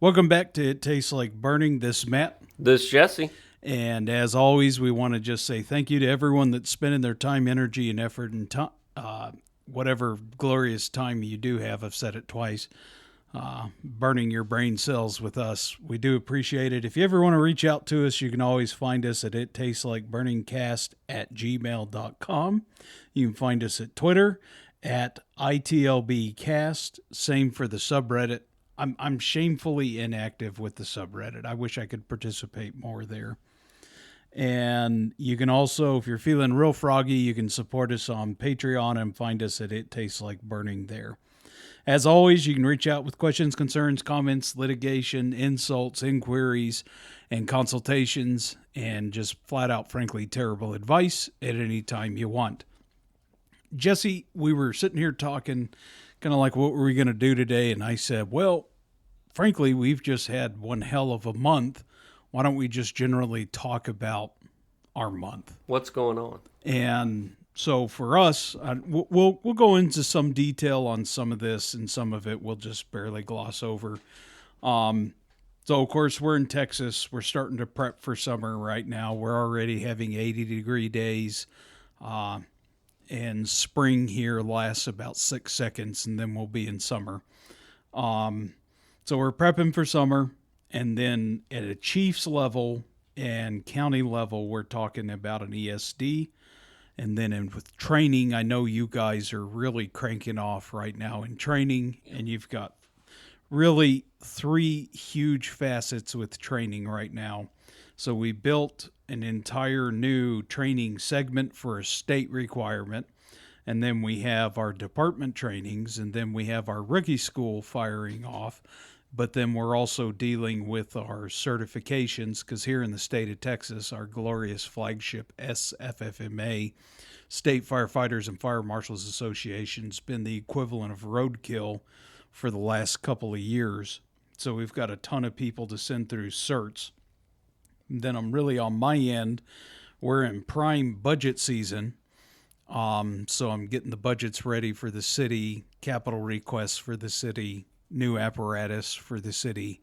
Welcome back to It Tastes Like Burning. This is Matt. This is Jesse. And as always, we want to just say thank you to everyone that's spending their time, energy, and effort and whatever glorious time you do have. I've said it twice. Burning your brain cells with us. We do appreciate it. If you ever want to reach out to us, you can always find us at ittasteslikeburningcast@gmail.com. You can find us at Twitter at ITLBcast. Same for the subreddit. I'm shamefully inactive with the subreddit. I wish I could participate more there. And you can also, if you're feeling real froggy, you can support us on Patreon and find us at It Tastes Like Burning there. As always, you can reach out with questions, concerns, comments, litigation, insults, inquiries, and consultations, and just flat out, frankly, terrible advice at any time you want. Jesse, we were sitting here talking kind of like, what were we going to do today? And I said, well, frankly, we've just had one hell of a month. Why don't we just generally talk about our month? What's going on? And so for us, we'll go into some detail on some of this, and some of it we'll just barely gloss over. So, of course, we're in Texas. We're starting to prep for summer right now. We're already having 80-degree days. And spring here lasts about 6 seconds, and then we'll be in summer. So we're prepping for summer. And then at a chief's level and county level, we're talking about an ESD. And then with training, I know you guys are really cranking off right now in training. And you've got really 3 huge facets with training right now. So we built an entire new training segment for a state requirement. And then we have our department trainings. And then we have our rookie school firing off. But then we're also dealing with our certifications, because here in the state of Texas, our glorious flagship SFFMA, State Firefighters and Fire Marshals Association, has been the equivalent of roadkill for the last couple of years. So we've got a ton of people to send through certs. And then I'm really on my end, we're in prime budget season. So I'm getting the budgets ready for the city, capital requests for the city, new apparatus for the city.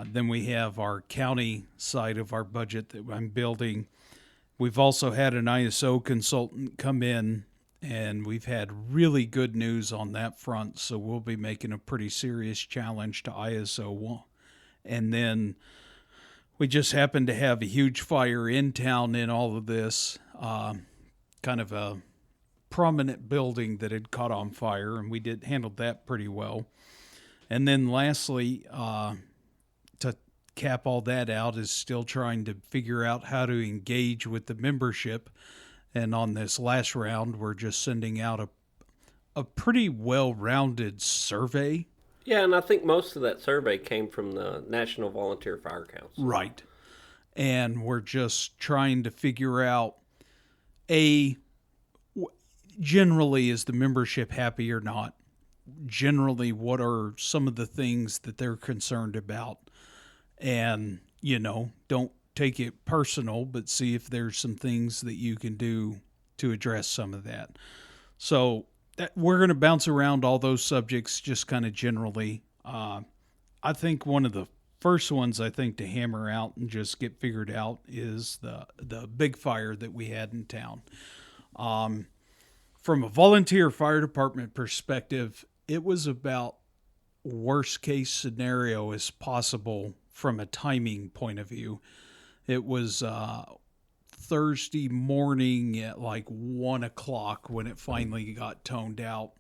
Then we have our county side of our budget that I'm building. We've also had an ISO consultant come in, and we've had really good news on that front. So we'll be making a pretty serious challenge to ISO. And then we just happened to have a huge fire in town in all of this, kind of a prominent building that had caught on fire, and we handled that pretty well. And then lastly, to cap all that out, is still trying to figure out how to engage with the membership. And on this last round, we're just sending out a pretty well-rounded survey. Yeah, and I think most of that survey came from the National Volunteer Fire Council. Right. And we're just trying to figure out, generally, is the membership happy or not? Generally, what are some of the things that they're concerned about? And, don't take it personal, but see if there's some things that you can do to address some of that. So we're going to bounce around all those subjects just kind of generally. I think one of the first ones to hammer out and just get figured out is the big fire that we had in town. From a volunteer fire department perspective, it was about worst case scenario as possible from a timing point of view. It was Thursday morning at like 1 o'clock when it finally got toned out.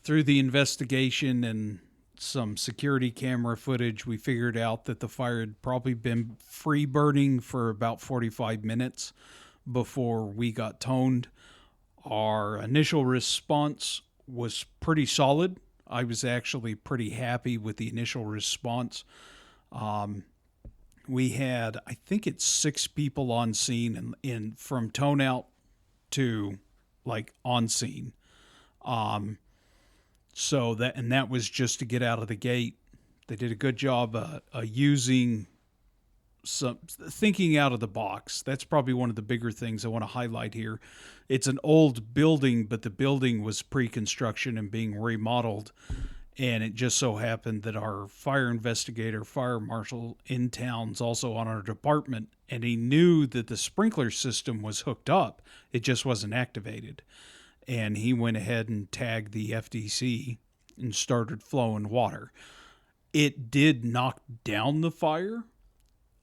Through the investigation and some security camera footage, we figured out that the fire had probably been free burning for about 45 minutes before we got toned. Our initial response was pretty solid. I was actually pretty happy with the initial response. We had, I think it's 6 people on scene, and from tone out to like on scene. So that was just to get out of the gate. They did a good job using thinking out of the box. That's probably one of the bigger things I want to highlight here. It's an old building, but the building was pre-construction and being remodeled. And it just so happened that our fire investigator, fire marshal in town's also on our department, and he knew that the sprinkler system was hooked up. It just wasn't activated. And he went ahead and tagged the FDC and started flowing water. It did knock down the fire.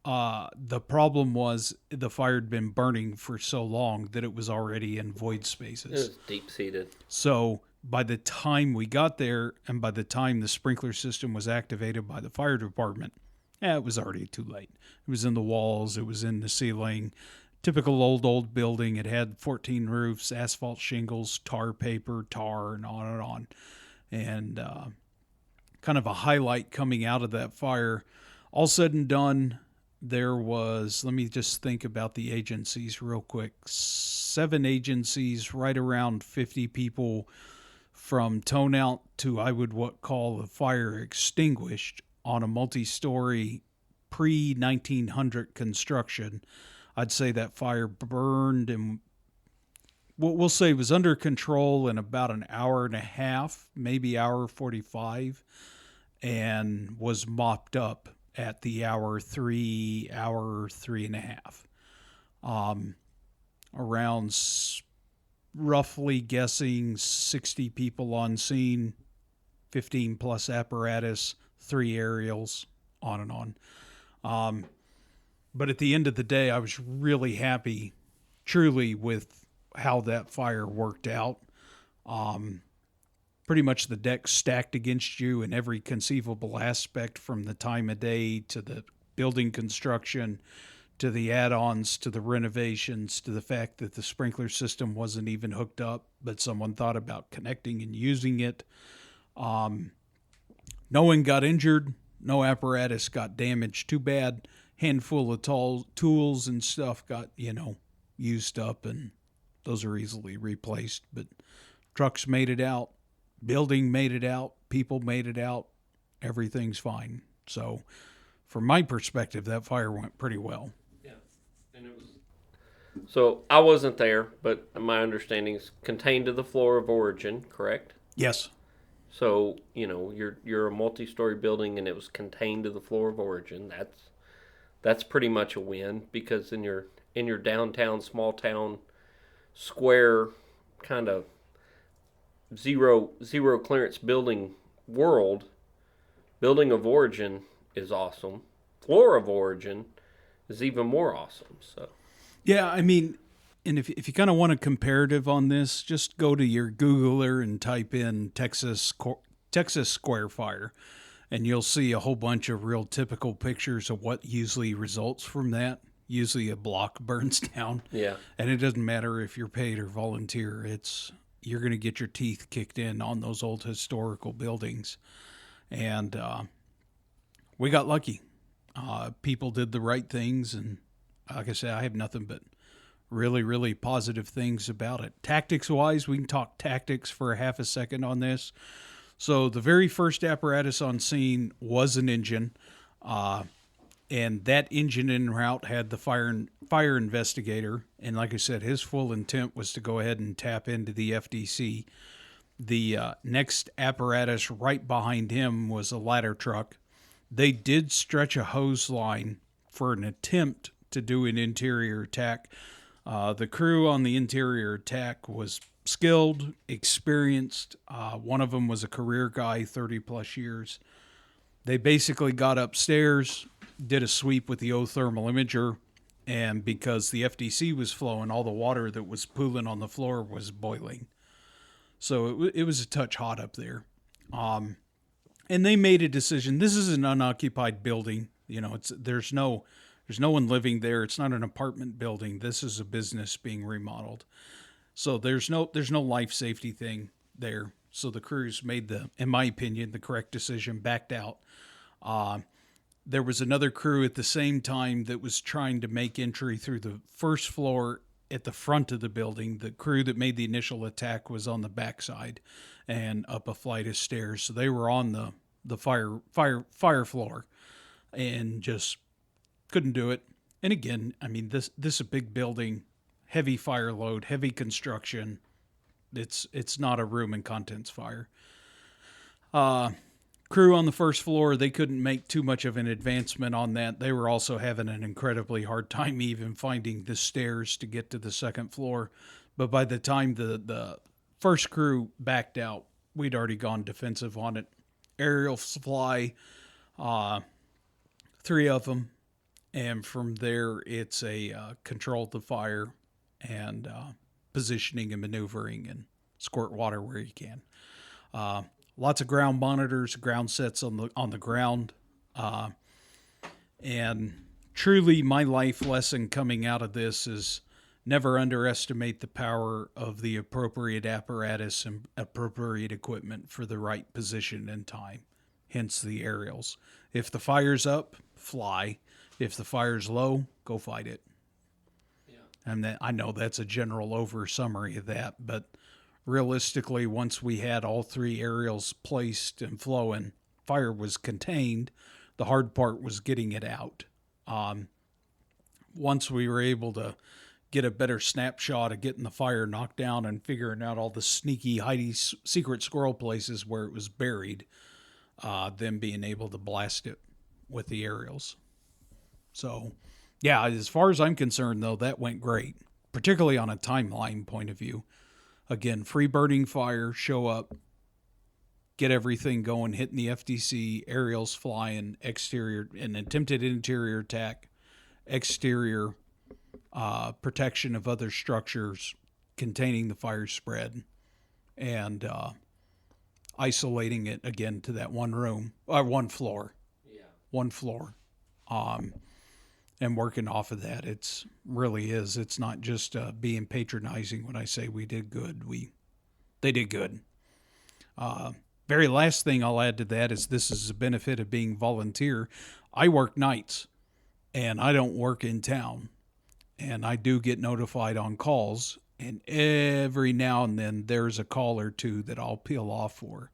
The problem was the fire had been burning for so long that it was already in void It spaces. was deep seated. So by the time we got there and by the time the sprinkler system was activated by the fire department, it was already too late. It was in the walls, it was in the ceiling. Typical old building. It had 14 roofs, asphalt shingles, tar paper, tar, and on and on. And kind of a highlight coming out of that fire. All said and done, there was, let me just think about the agencies real quick. 7 agencies, right around 50 people from tone out to I would what call the fire extinguished on a multi-story pre-1900 construction. I'd say that fire burned and we'll say it was under control in about an hour and a half, maybe hour 45, and was mopped up at the hour three and a half. Around roughly guessing 60 people on scene, 15 plus apparatus, 3 aerials, on and on. But at the end of the day, I was really happy, truly, with how that fire worked out. Pretty much the deck stacked against you in every conceivable aspect, from the time of day to the building construction to the add-ons to the renovations to the fact that the sprinkler system wasn't even hooked up, but someone thought about connecting and using it. No one got injured. No apparatus got damaged too bad. Handful of tools and stuff got, used up, and those are easily replaced. But trucks made it out. Building made it out. People made it out. Everything's fine. So from my perspective, that fire went pretty well. Yeah, and it was. So I wasn't there, but my understanding is contained to the floor of origin, correct? Yes. So you're a multi-story building, and it was contained to the floor of origin. That's pretty much a win, because in your downtown small town square kind of zero clearance building world, building of origin is awesome. Floor of origin is even more awesome. So Yeah, I mean, and if you kind of want a comparative on this, just go to your Googler and type in Texas Square Fire, and you'll see a whole bunch of real typical pictures of what usually results from that. Usually a block burns down. yeah, And it doesn't matter if you're paid or volunteer. You're going to get your teeth kicked in on those old historical buildings. And we got lucky. People did the right things, and like I said, I have nothing but really, really positive things about it. Tactics wise, we can talk tactics for a half a second on this. So the very first apparatus on scene was an engine, and that engine en route had the fire investigator. And like I said, his full intent was to go ahead and tap into the FDC. The next apparatus right behind him was a ladder truck. They did stretch a hose line for an attempt to do an interior attack. The crew on the interior attack was skilled, experienced. One of them was a career guy, 30 plus years. They basically got upstairs, did a sweep with the O-thermal imager, and because the FDC was flowing, all the water that was pooling on the floor was boiling. So it was a touch hot up there. And they made a decision. This is an unoccupied building. There's no one living there. It's not an apartment building. This is a business being remodeled. So there's no life safety thing there. So the crews made in my opinion, the correct decision, backed out. There was another crew at the same time that was trying to make entry through the first floor at the front of the building. The crew that made the initial attack was on the backside and up a flight of stairs. So they were on the fire floor and just couldn't do it. And again, I mean, this is a big building, heavy fire load, heavy construction. It's not a room and contents fire. Crew on the first floor, they couldn't make too much of an advancement on that. They were also having an incredibly hard time even finding the stairs to get to the second floor. But by the time the first crew backed out, we'd already gone defensive on it. Aerials fly, 3 of them. And from there, it's a control the fire and positioning and maneuvering and squirt water where you can. Lots of ground monitors, ground sets on the ground, and truly, my life lesson coming out of this is never underestimate the power of the appropriate apparatus and appropriate equipment for the right position and time. Hence the aerials. If the fire's up, fly. If the fire's low, go fight it. Yeah. And I know that's a general over summary of that, but realistically, once we had all 3 aerials placed and flowing, fire was contained. The hard part was getting it out. Once we were able to get a better snapshot of getting the fire knocked down and figuring out all the sneaky, hidey, secret squirrel places where it was buried, then being able to blast it with the aerials. So, yeah, as far as I'm concerned, though, that went great, particularly on a timeline point of view. Again, free burning fire, show up, get everything going, hitting the FTC, aerials flying, exterior, an attempted interior attack, exterior protection of other structures containing the fire spread, and isolating it again to that one room, one floor. Yeah. One floor. And working off of that. It's really is. It's not just being patronizing when I say we did good. They did good. Very last thing I'll add to that is this is a benefit of being volunteer. I work nights, and I don't work in town. And I do get notified on calls, and every now and then there's a call or two that I'll peel off for.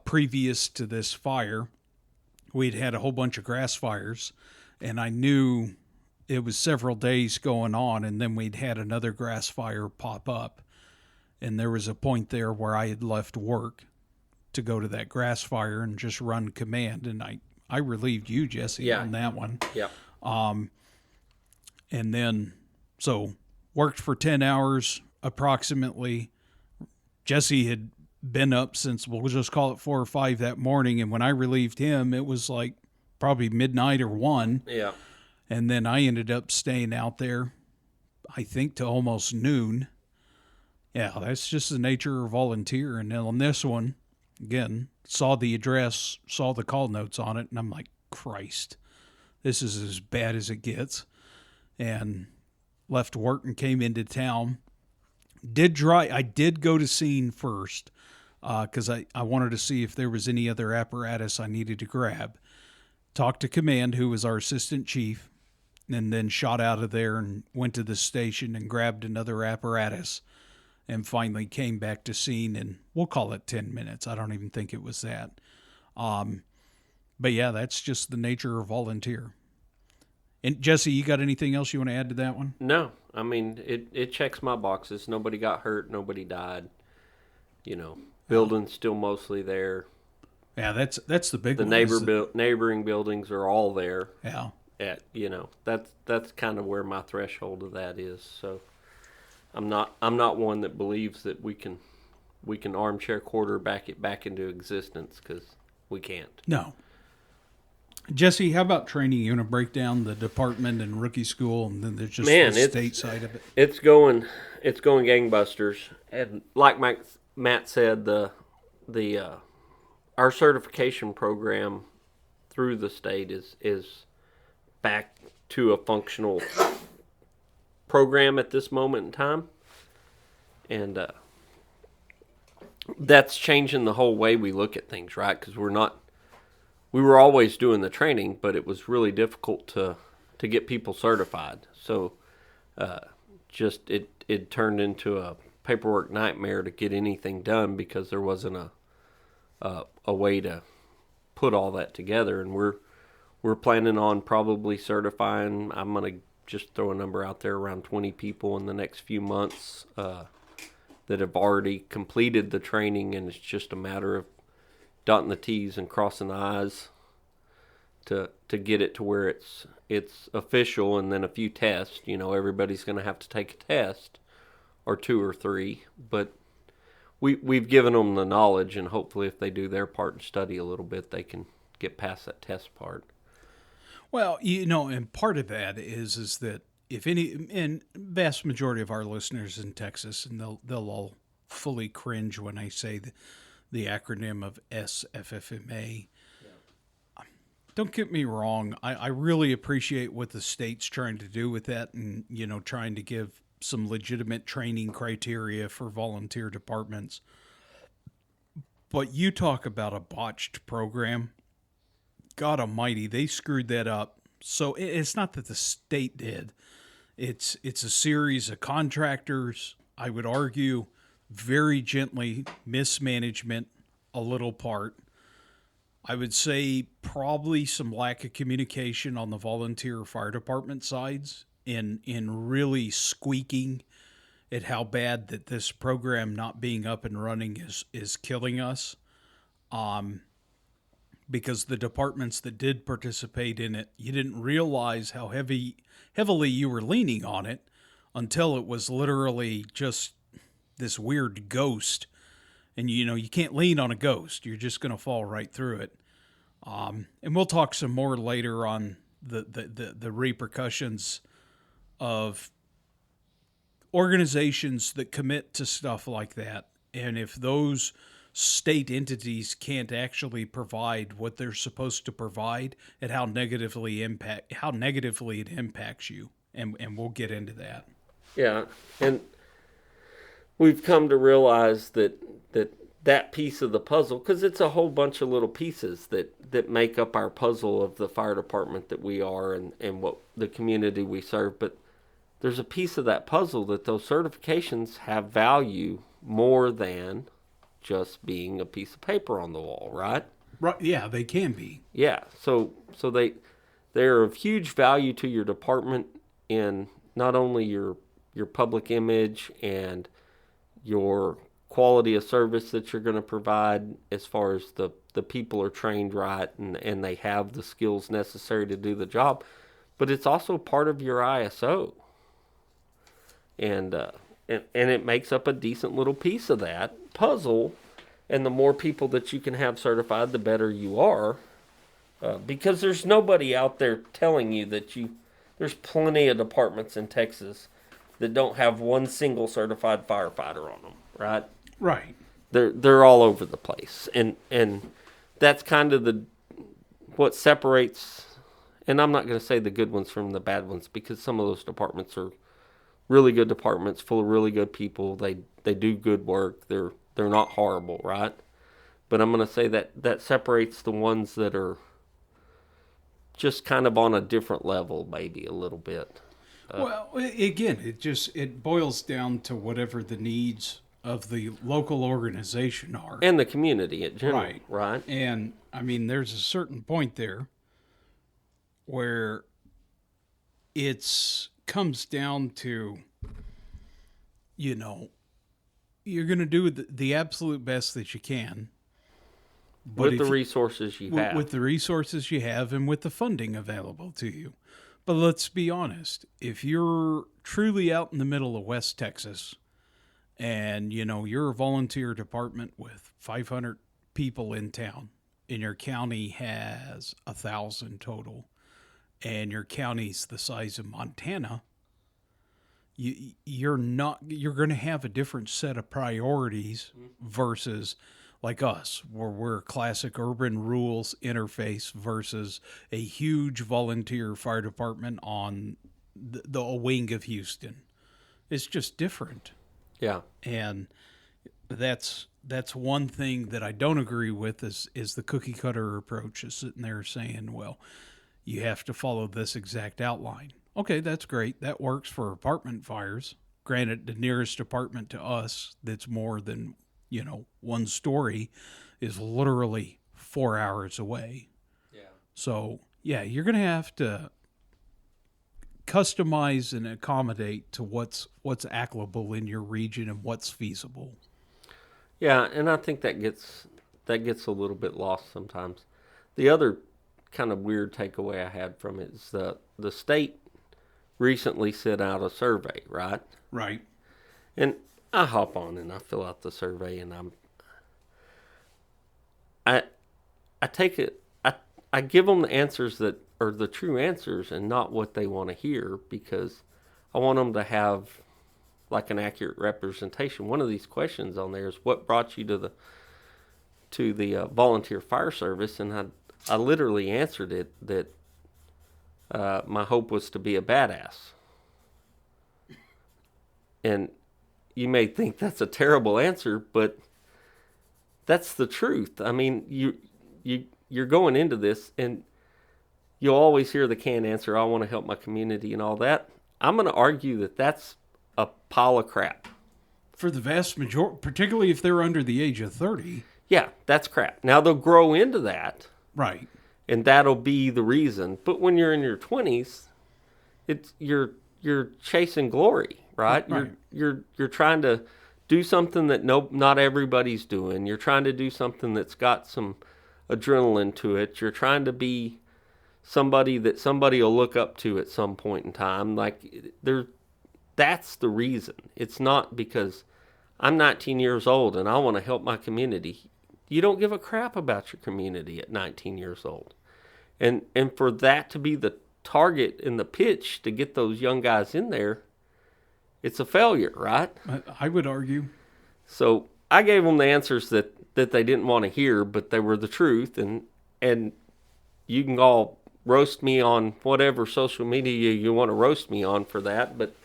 Previous to this fire, we'd had a whole bunch of grass fires, and I knew it was several days going on, and then we'd had another grass fire pop up. And there was a point there where I had left work to go to that grass fire and just run command, and I relieved you, Jesse, on that one. Yeah. And then, so, worked for 10 hours approximately. Jesse had been up since, we'll just call it 4 or 5 that morning, and when I relieved him, it was like probably midnight or 1. Yeah. And then I ended up staying out there, I think, to almost noon. Yeah, that's just the nature of volunteer. And then on this one, again, saw the address, saw the call notes on it, and I'm like, Christ, this is as bad as it gets. And left work and came into town. I did go to scene first because I wanted to see if there was any other apparatus I needed to grab. Talked to command, who was our assistant chief, and then shot out of there and went to the station and grabbed another apparatus and finally came back to scene in, we'll call it 10 minutes. I don't even think it was that. But yeah, that's just the nature of volunteer. And Jesse, you got anything else you want to add to that one? No, I mean, it checks my boxes. Nobody got hurt. Nobody died. Building's still mostly there. Yeah, that's the big one. The neighboring buildings are all there. Yeah. That's kind of where my threshold of that is. So I'm not one that believes that we can armchair quarterback it back into existence, because we can't. No. Jesse, how about training? You want to break down the department and rookie school, and then there's just the state side of it? It's going gangbusters. And like Matt said, our certification program through the state is back to a functional program at this moment in time. And that's changing the whole way we look at things, right? Because we were always doing the training, but it was really difficult to get people certified. So it turned into a paperwork nightmare to get anything done, because there wasn't a way to put all that together. And we're planning on probably certifying, I'm going to just throw a number out there, around 20 people in the next few months that have already completed the training, and it's just a matter of dotting the T's and crossing the I's to get it to where it's official, and then a few tests. Everybody's going to have to take a test or two or three, but we've given them the knowledge, and hopefully if they do their part and study a little bit, they can get past that test part. Well, and part of that is that if any, and vast majority of our listeners in Texas, and they'll all fully cringe when I say the acronym of SFFMA. Don't get me wrong. I really appreciate what the state's trying to do with that, and trying to give some legitimate training criteria for volunteer departments. But you talk about a botched program. God Almighty, they screwed that up. So it's not that the state did. It's a series of contractors. I would argue very gently mismanagement, a little part. I would say probably some lack of communication on the volunteer fire department sides in really squeaking at how bad that this program not being up and running is killing us. Because the departments that did participate in it, you didn't realize how heavily you were leaning on it until it was literally just this weird ghost. And you can't lean on a ghost. You're just going to fall right through it. And we'll talk some more later on the repercussions of organizations that commit to stuff like that. And if those state entities can't actually provide what they're supposed to provide, and how negatively it impacts you. And we'll get into that. Yeah. And we've come to realize that piece of the puzzle, because it's a whole bunch of little pieces that make up our puzzle of the fire department that we are, and what the community we serve. But there's a piece of that puzzle that those certifications have value more than just being a piece of paper on the wall, right? Right. Yeah, they can be. Yeah. So they're of huge value to your department in not only your public image and your quality of service that you're going to provide, as far as the people are trained right and they have the skills necessary to do the job, but it's also part of your ISO. And it makes up a decent little piece of that puzzle. And the more people that you can have certified, the better you are. Because there's nobody out there telling you that there's plenty of departments in Texas that don't have one single certified firefighter on them, right? Right. They're all over the place. And that's kind of what separates, and I'm not going to say the good ones from the bad ones, because some of those departments are really good departments full of really good people. They do good work. They're not horrible, right? But I'm going to say that separates the ones that are just kind of on a different level, maybe a little bit. Well, again, it boils down to whatever the needs of the local organization are. And the community in general, right? And, I mean, there's a certain point there where it comes down to, you're going to do the absolute best that you can. But with the resources you have. With the resources you have and with the funding available to you. But let's be honest. If you're truly out in the middle of West Texas and, you're a volunteer department with 500 people in town and your county has 1,000 total and your county's the size of Montana, you're going to have a different set of priorities versus like us, where we're classic urban rules interface versus a huge volunteer fire department on the wing of Houston. It's just different. Yeah. And that's one thing that I don't agree with is the cookie cutter approach, is sitting there saying, well, you have to follow this exact outline. Okay, that's great. That works for apartment fires. Granted, the nearest apartment to us that's more than, one story is literally 4 hours away. Yeah. So, yeah, you're going to have to customize and accommodate to what's applicable in your region and what's feasible. Yeah, and I think that that gets a little bit lost sometimes. The other kind of weird takeaway I had from it is the state recently sent out a survey, right? Right. And I hop on and I fill out the survey, and I take it. I give them the answers that are the true answers and not what they want to hear, because I want them to have like an accurate representation. One of these questions on there is, what brought you to the volunteer fire service? And I literally answered it that my hope was to be a badass. And you may think that's a terrible answer, but that's the truth. I mean, you're going into this, and you'll always hear the canned answer, I want to help my community and all that. I'm going to argue that that's a pile of crap. For the vast majority, particularly if they're under the age of 30. Yeah, that's crap. Now, they'll grow into that. Right. And that'll be the reason. But when you're in your 20s, you're chasing glory, right? Right. You're trying to do something that not everybody's doing. You're trying to do something that's got some adrenaline to it. You're trying to be somebody that somebody will look up to at some point in time. That's the reason. It's not because I'm 19 years old and I want to help my community. You don't give a crap about your community at 19 years old. And for that to be the target and the pitch to get those young guys in there, it's a failure, right? I would argue. So I gave them the answers that they didn't want to hear, but they were the truth. And you can all roast me on whatever social media you want to roast me on for that, but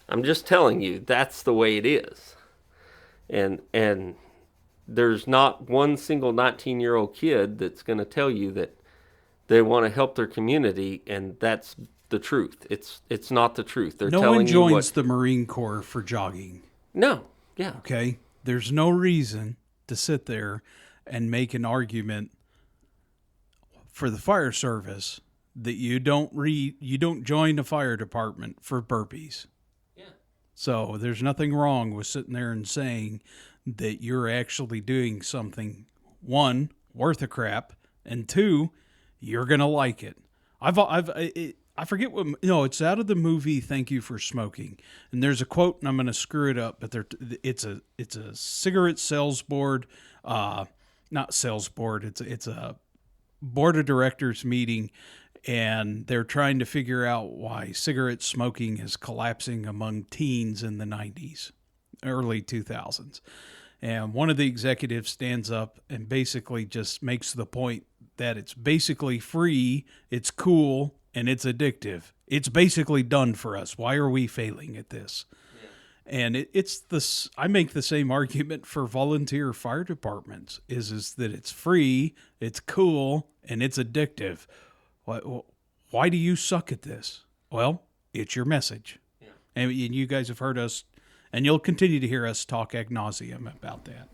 I'm just telling you, that's the way it is. And there's not one single 19-year-old kid that's going to tell you that they want to help their community, and that's the truth. It's not the truth. They're no telling one you joins the Marine Corps for jogging. No, yeah. Okay? There's no reason to sit there and make an argument for the fire service that you don't join the fire department for burpees. Yeah. So there's nothing wrong with sitting there and saying that you're actually doing something, one, worth a crap, and two, you're gonna like it. I forget what. No, it's out of the movie Thank You for Smoking, and there's a quote, and I'm gonna screw it up, but it's a cigarette sales board, not sales board. It's a board of directors meeting, and they're trying to figure out why cigarette smoking is collapsing among teens in the 90s, early 2000s. And one of the executives stands up and basically just makes the point that it's basically free, it's cool, and it's addictive. It's basically done for us. Why are we failing at this? Yeah. And it's this. I make the same argument for volunteer fire departments. Is that it's free, it's cool, and it's addictive. Why do you suck at this? Well, it's your message. Yeah. And you guys have heard us, and you'll continue to hear us talk ad nauseum about that.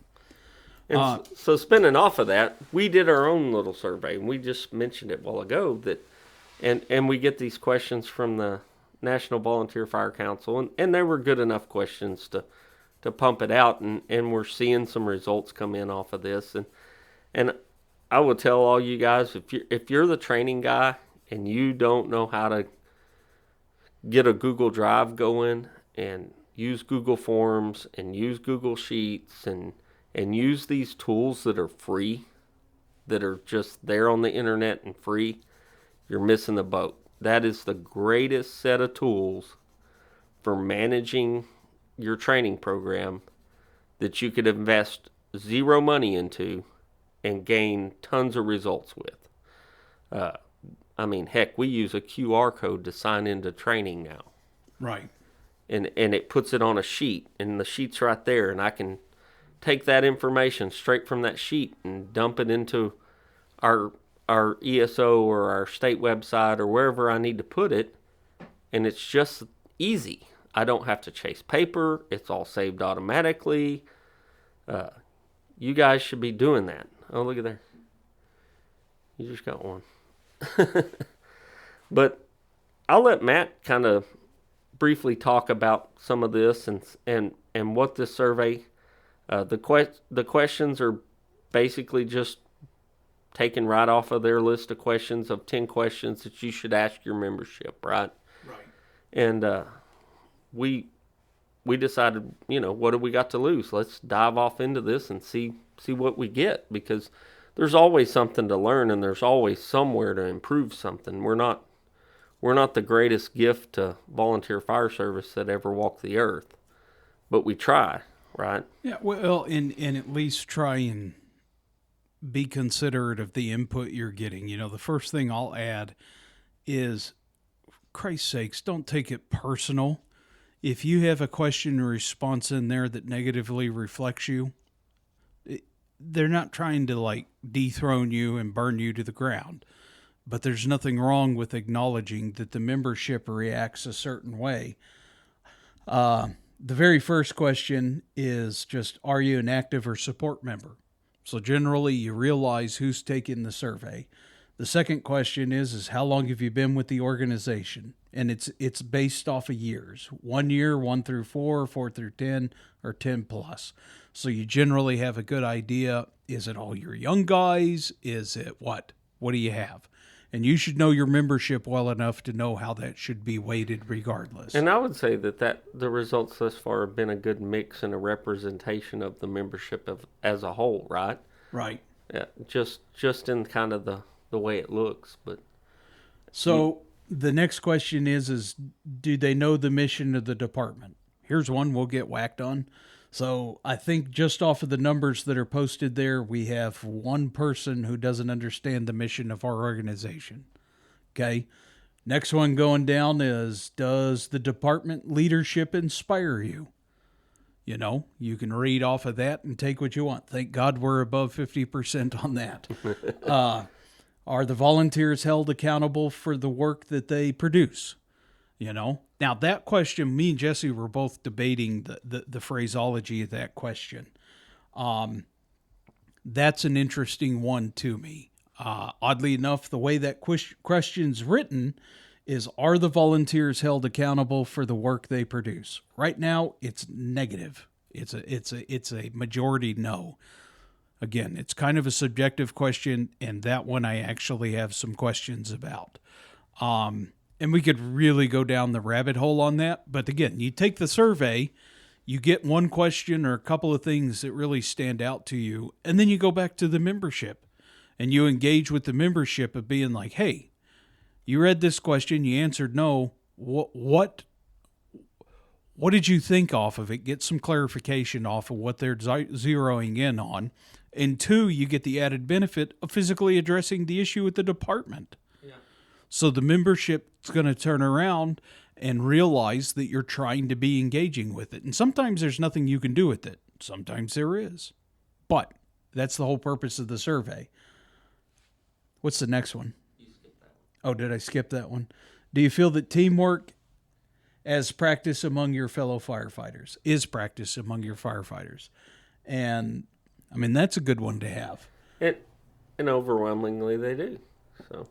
And so spinning off of that, we did our own little survey, and we just mentioned it a while ago that, and we get these questions from the National Volunteer Fire Council, and they were good enough questions to pump it out, and we're seeing some results come in off of this, and I will tell all you guys, if you're the training guy and you don't know how to get a Google Drive going and use Google Forms and use Google Sheets and use these tools that are free, that are just there on the internet and free, you're missing the boat. That is the greatest set of tools for managing your training program that you could invest zero money into and gain tons of results with. Heck, we use a QR code to sign into training now. Right. And it puts it on a sheet, and the sheet's right there, and I can take that information straight from that sheet and dump it into our ESO or our state website or wherever I need to put it, and it's just easy. I don't have to chase paper. It's all saved automatically. You guys should be doing that. Oh, look at there. You just got one. But I'll let Matt kind of briefly talk about some of this and what this survey. The questions are basically just taken right off of their list of questions of 10 questions that you should ask your membership, right? Right. And we we decided, what do we got to lose? Let's dive off into this and see what we get, because there's always something to learn and there's always somewhere to improve something. We're not the greatest gift to volunteer fire service that ever walked the earth, but we try, right? Yeah, well, and at least try and be considerate of the input you're getting. The first thing I'll add is, Christ's sakes, don't take it personal. If you have a question or response in there that negatively reflects you, they're not trying to like dethrone you and burn you to the ground. But there's nothing wrong with acknowledging that the membership reacts a certain way. The very first question is just, are you an active or support member? So generally you realize who's taking the survey. The second question is how long have you been with the organization? And it's based off of years. 1 year, 1 through 4, 4 through 10, or 10 plus. So you generally have a good idea. Is it all your young guys? Is it what? What do you have? And you should know your membership well enough to know how that should be weighted regardless. And I would say that the results thus far have been a good mix and a representation of the membership as a whole, right? Right. Yeah, just in kind of the way it looks, but so the next question is do they know the mission of the department? Here's one we'll get whacked on. So I think just off of the numbers that are posted there, we have one person who doesn't understand the mission of our organization. Okay. Next one going down is, does the department leadership inspire you? You can read off of that and take what you want. Thank God we're above 50% on that. Are the volunteers held accountable for the work that they produce? Now that question, me and Jesse were both debating the phraseology of that question. That's an interesting one to me. Oddly enough, the way that question's written is, are the volunteers held accountable for the work they produce? Right now, it's negative. It's a majority no. Again, it's kind of a subjective question, and that one I actually have some questions about. And we could really go down the rabbit hole on that. But again, you take the survey, you get one question or a couple of things that really stand out to you, and then you go back to the membership and you engage with the membership of being like, hey, you read this question, you answered no. What did you think off of it? Get some clarification off of what they're zeroing in on. And 2, you get the added benefit of physically addressing the issue with the department. yeah. So the membership's going to turn around and realize that you're trying to be engaging with it. And sometimes there's nothing you can do with it. Sometimes there is. But that's the whole purpose of the survey. What's the next one? You skipped that one. Oh, did I skip that one? Do you feel that teamwork as practice among your fellow firefighters is practice among your firefighters? And I mean, that's a good one to have. And overwhelmingly they do. So,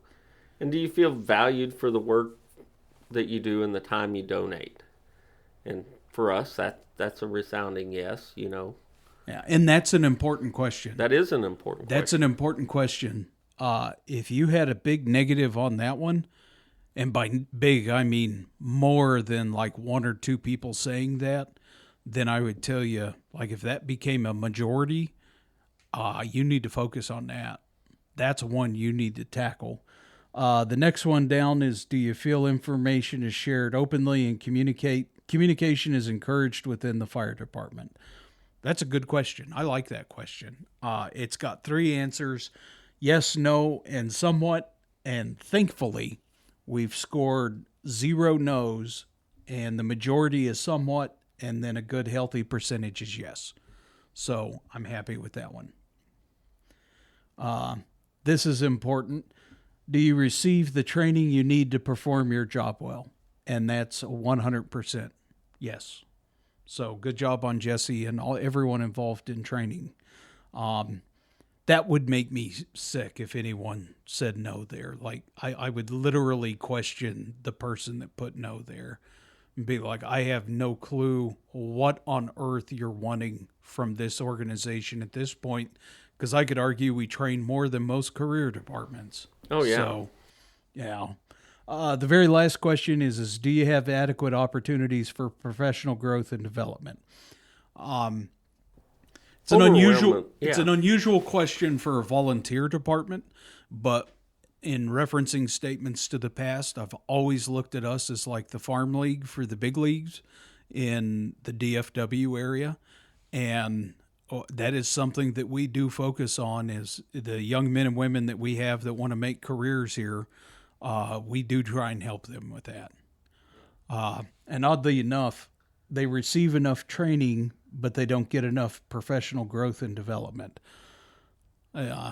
and do you feel valued for the work that you do and the time you donate? And for us, that's a resounding yes. Yeah, and that's an important question. That is an important question. That's an important question. If you had a big negative on that one, and by big, I mean more than like 1 or 2 people saying that, then I would tell you, like, if that became a majority, you need to focus on that. That's one you need to tackle. The next one down is, do you feel information is shared openly and communication is encouraged within the fire department? That's a good question. I like that question. It's got 3 answers: yes, no, and somewhat. And thankfully, we've scored 0 no's, and the majority is somewhat, and then a good healthy percentage is yes. So I'm happy with that one. This is important. Do you receive the training you need to perform your job well? And that's 100% yes. So good job on Jesse and everyone involved in training. That would make me sick if anyone said no there. Like, I would literally question the person that put no there and be like, I have no clue what on earth you're wanting from this organization at this point, because I could argue we train more than most career departments. Oh yeah. So, yeah. The very last question is do you have adequate opportunities for professional growth and development? It's an unusual Overwhelming. it's Yeah. an unusual question for a volunteer department, but in referencing statements to the past, I've always looked at us as like the farm league for the big leagues in the DFW area, and that is something that we do focus on is the young men and women that we have that want to make careers here. We do try and help them with that. And oddly enough, they receive enough training, but they don't get enough professional growth and development. Uh,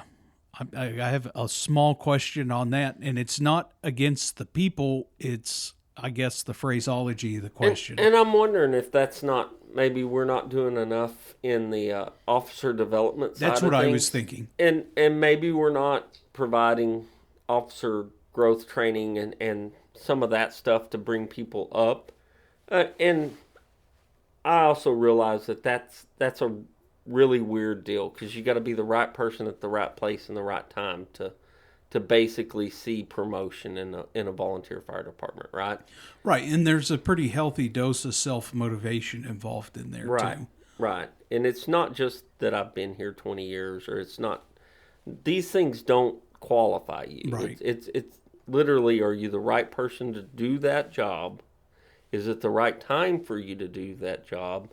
I have a small question on that, and it's not against the people. It's, I guess, the phraseology of the question. And I'm wondering if that's not, maybe we're not doing enough in the officer development side That's of what I things. was thinking. And maybe we're not providing officer growth training and some of that stuff to bring people up. And I also realize that that's a really weird deal because you got to be the right person at the right place in the right time to basically see promotion in a volunteer fire department, right? Right, and there's a pretty healthy dose of self motivation involved in there Right, too. right. And it's not just that I've been here 20 years, or it's not. These things don't qualify you. Right. It's literally, are you the right person to do that job? Is it the right time for you to do that job?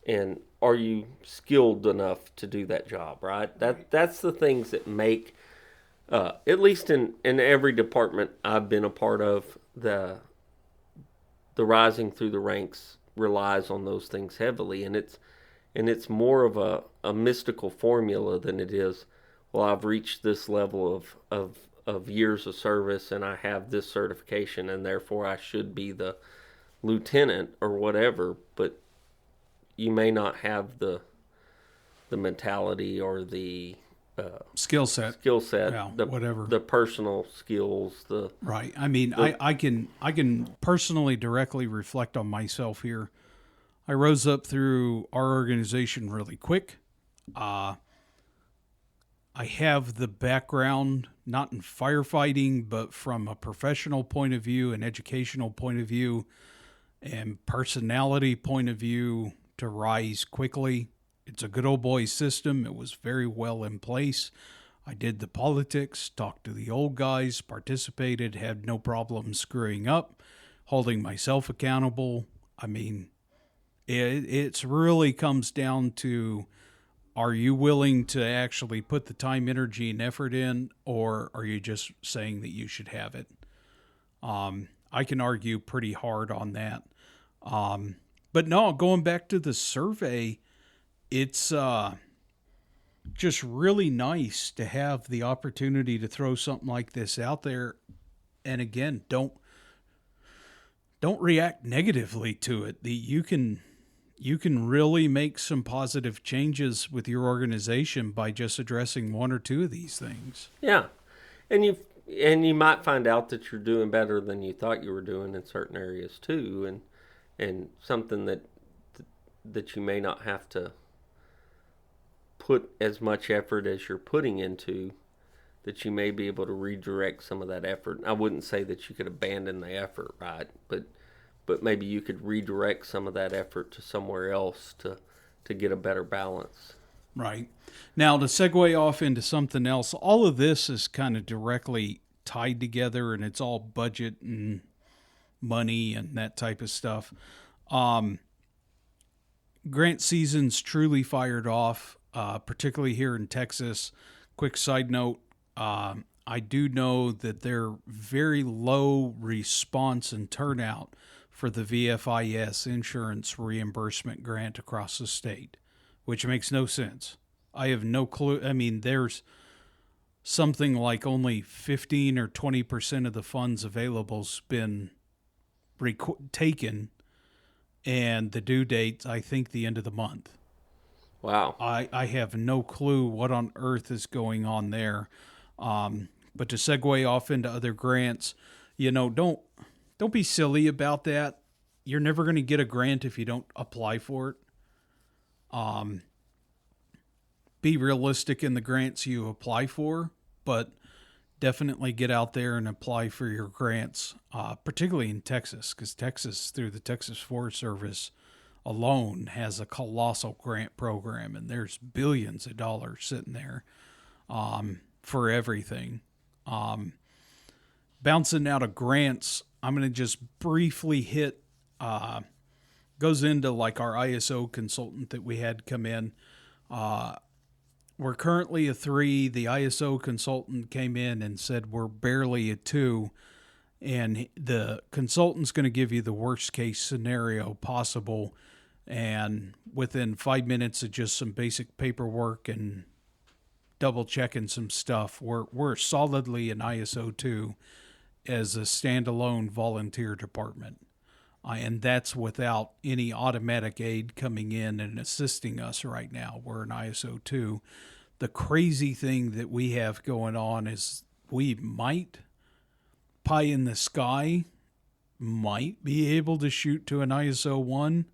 And are you skilled enough to do that job? Right. That's the things that make, at least in every department I've been a part of, the rising through the ranks relies on those things heavily, and it's more of a mystical formula than it is, well, I've reached this level of years of service and I have this certification and therefore I should be the lieutenant or whatever, but you may not have the mentality or the Skill set. Yeah, whatever. the personal skills, the Right. I mean, I can personally directly reflect on myself here. I rose up through our organization really quick. I have the background, not in firefighting, but from a professional point of view, an educational point of view, and personality point of view to rise quickly. It's a good old boy system. It was very well in place. I did the politics, talked to the old guys, participated, had no problem screwing up, holding myself accountable. I mean, it's really comes down to, are you willing to actually put the time, energy, and effort in, or are you just saying that you should have it? I can argue pretty hard on that. But no, going back to the survey, it's just really nice to have the opportunity to throw something like this out there. And again, don't react negatively to it. You can really make some positive changes with your organization by just addressing one or two of these things. yeah, and you might find out that you're doing better than you thought you were doing in certain areas too, and something that you may not have to put as much effort as you're putting into, that you may be able to redirect some of that effort. I wouldn't say that you could abandon the effort, right? But maybe you could redirect some of that effort to somewhere else to get a better balance. Right. Now, to segue off into something else, all of this is kind of directly tied together, and it's all budget and money and that type of stuff. Grant season's truly fired off, particularly here in Texas. Quick side note, I do know that they're very low response and turnout for the VFIS insurance reimbursement grant across the state, which makes no sense. I have no clue. I mean, there's something like only 15 or 20% of the funds available's been taken, and the due date, I think, the end of the month. Wow. I have no clue what on earth is going on there. But to segue off into other grants, don't be silly about that. You're never going to get a grant if you don't apply for it. be realistic in the grants you apply for, but definitely get out there and apply for your grants, particularly in Texas, because Texas, through the Texas Forest Service alone, has a colossal grant program, and there's billions of dollars sitting there for everything. Um, Bouncing out of grants, I'm going to just briefly hit, goes into like our ISO consultant that we had come in. Uh, we're currently a 3. The ISO consultant came in and said we're barely a 2. And the consultant's going to give you the worst case scenario possible. And within 5 minutes of just some basic paperwork and double checking some stuff, we're solidly an ISO 2 as a standalone volunteer department. And that's without any automatic aid coming in and assisting us right now. We're an ISO 2. The crazy thing that we have going on is we might, pie in the sky, might be able to shoot to an ISO 1.